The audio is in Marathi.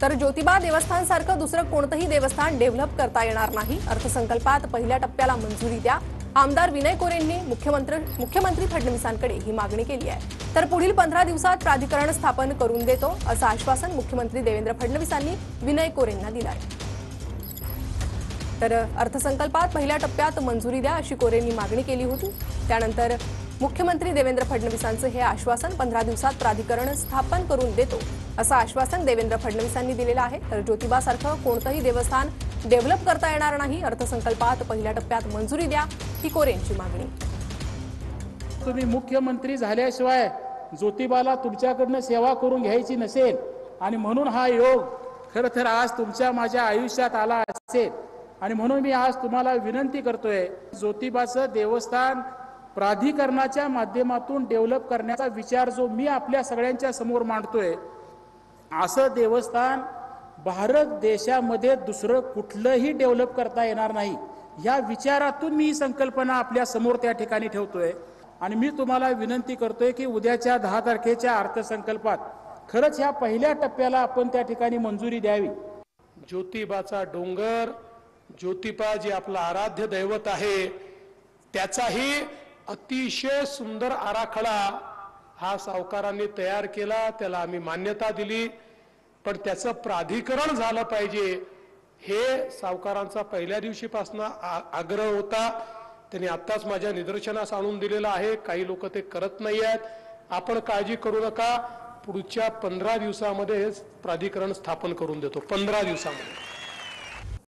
तर ज्योतिबा देवस्थान सारखं दुसरं कोणतंही देवस्थान डेव्हलप करता येणार नाही। अर्थसंकल्पात पहिल्या टप्प्याला मंजुरी द्या। आमदार विनय कोरेंनी मुख्यमंत्री फडणवीसांकडे ही मागणी केली आहे। तर पुढील 15 दिवसात प्राधिकरण स्थापन करून देतो असं आश्वासन मुख्यमंत्री देवेंद्र फडणवीसांनी विनय कोरेंना दिलं आहे। तर अर्थसंकल्पात पहिल्या टप्प्यात मंजुरी द्या अशी कोरेंनी मागणी केली होती। त्यानंतर मुख्यमंत्री देवेंद्र फडणवीसांचं हे आश्वासन 15 दिवसात प्राधिकरण स्थापन करून देतो असं आश्वासन देवेंद्र फडणवीसांनी दिलेलं आहे। तर ज्योतिबासारखं कोणतंही देवस्थान डेव्हलप करता येणार नाही। अर्थसंकल्पात पहिल्या टप्प्यात मंजुरी द्या ही कोरेंची मागणी। तुम्ही मुख्यमंत्री झाल्याशिवाय ज्योतिबाला तुमच्याकडनं सेवा करून घ्यायची नसेल आणि म्हणून हा योग खरं तर आज तुमच्या माझ्या आयुष्यात आला असेल आणि म्हणून मी आज तुम्हाला विनंती करतोय, ज्योतिबाचं देवस्थान प्राधिकरणाच्या माध्यमातून डेव्हलप करण्याचा विचार जो मी आपल्या सगळ्यांच्या समोर मांडतोय, असं देवस्थान भारत देशामध्ये दुसरं कुठलंही डेव्हलप करता येणार नाही। या विचारातून मी ही संकल्पना आपल्या समोर त्या ठिकाणी ठेवतोय आणि मी तुम्हाला विनंती करतोय की उद्याच्या 10 तारखेच्या अर्थसंकल्पात खरंच या पहिल्या टप्प्याला आपण त्या ठिकाणी मंजुरी द्यावी। ज्योतिबाचा डोंगर, ज्योतिबा जे आपलं आराध्य दैवत आहे, त्याचाही अतिशय सुंदर आराखडा हा सावकारांनी तयार केला, त्याला आम्ही मान्यता दिली, पण त्याचं प्राधिकरण झालं पाहिजे हे सावकारांचा पहिल्या दिवशीपासून आग्रह होता। त्यांनी आत्ताच माझ्या निदर्शनास आणून दिलेलं आहे। काही लोक ते करत नाही आहेत। आपण काळजी करू नका, पुढच्या 15 दिवसामध्ये हे प्राधिकरण स्थापन करून देतो। 15 दिवसामध्ये